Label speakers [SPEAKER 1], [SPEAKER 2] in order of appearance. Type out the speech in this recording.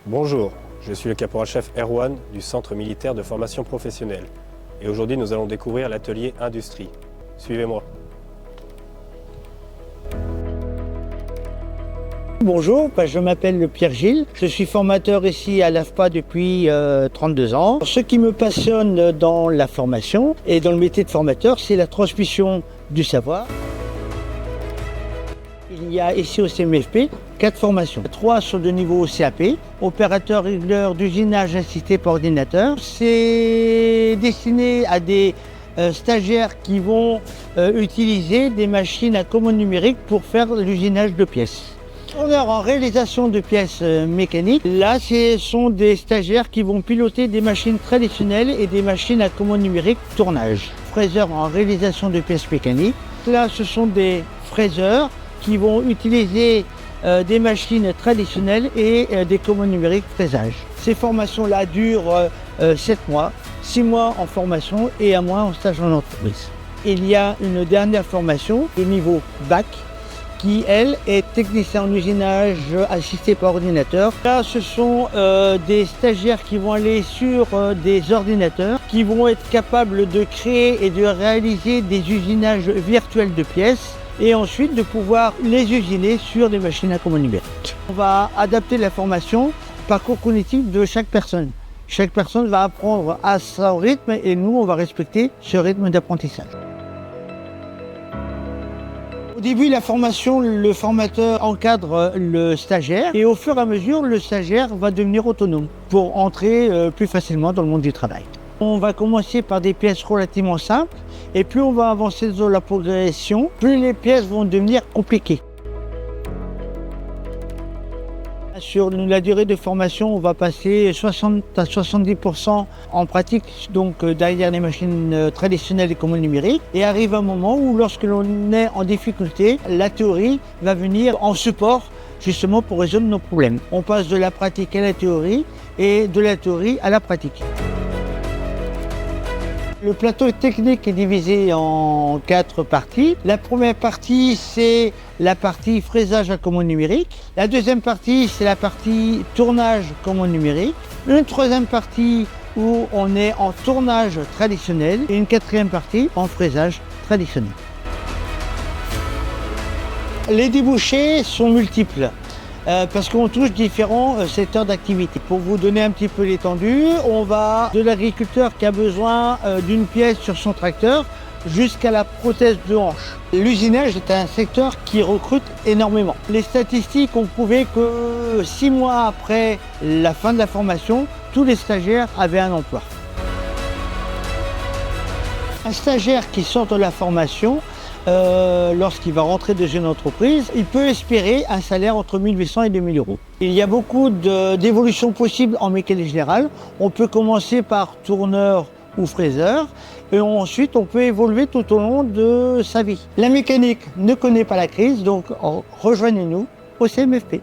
[SPEAKER 1] Bonjour, je suis le caporal-chef Erwan du Centre militaire de formation professionnelle. Et aujourd'hui, nous allons découvrir l'atelier Industrie. Suivez-moi.
[SPEAKER 2] Bonjour, je m'appelle Pierre Gilles, je suis formateur ici à l'AFPA depuis 32 ans. Ce qui me passionne dans la formation et dans le métier de formateur, c'est la transmission du savoir. Il y a ici au CMFP 4 formations. 3 sont de niveau CAP, opérateur régleur d'usinage assisté par ordinateur. C'est destiné à des stagiaires qui vont utiliser des machines à commande numérique pour faire l'usinage de pièces. Tourneur en réalisation de pièces mécaniques, là ce sont des stagiaires qui vont piloter des machines traditionnelles et des machines à commande numérique tournage. Fraiseur en réalisation de pièces mécaniques, là ce sont des fraiseurs qui vont utiliser des machines traditionnelles et des commandes numériques fraisage. Ces formations-là durent 7 mois, 6 mois en formation et 1 mois en stage en entreprise. Il y a une dernière formation de niveau bac qui, elle, est technicien en usinage assisté par ordinateur. Là, ce sont des stagiaires qui vont aller sur des ordinateurs, qui vont être capables de créer et de réaliser des usinages virtuels de pièces et ensuite de pouvoir les usiner sur des machines à commande numérique. On va adapter la formation au parcours cognitif de chaque personne. Chaque personne va apprendre à son rythme et nous, on va respecter ce rythme d'apprentissage. Au début de la formation, le formateur encadre le stagiaire et au fur et à mesure, le stagiaire va devenir autonome pour entrer plus facilement dans le monde du travail. On va commencer par des pièces relativement simples et plus on va avancer dans la progression, plus les pièces vont devenir compliquées. Sur la durée de formation, on va passer 60 à 70% en pratique, donc derrière les machines traditionnelles et commandes numériques. Et arrive un moment où, lorsque l'on est en difficulté, la théorie va venir en support justement pour résoudre nos problèmes. On passe de la pratique à la théorie et de la théorie à la pratique. Le plateau technique est divisé en 4 parties. La première partie, c'est la partie fraisage à commande numérique. La deuxième partie, c'est la partie tournage commande numérique. Une troisième partie où on est en tournage traditionnel et une quatrième partie en fraisage traditionnel. Les débouchés sont multiples. Parce qu'on touche différents secteurs d'activité. Pour vous donner un petit peu l'étendue, on va de l'agriculteur qui a besoin d'une pièce sur son tracteur jusqu'à la prothèse de hanche. L'usinage est un secteur qui recrute énormément. Les statistiques ont prouvé que 6 mois après la fin de la formation, tous les stagiaires avaient un emploi. Un stagiaire qui sort de la formation, lorsqu'il va rentrer dans une entreprise, il peut espérer un salaire entre 1800 et 2000 euros. Il y a beaucoup d'évolutions possibles en mécanique générale. On peut commencer par tourneur ou fraiseur et ensuite on peut évoluer tout au long de sa vie. La mécanique ne connaît pas la crise, donc rejoignez-nous au CMFP.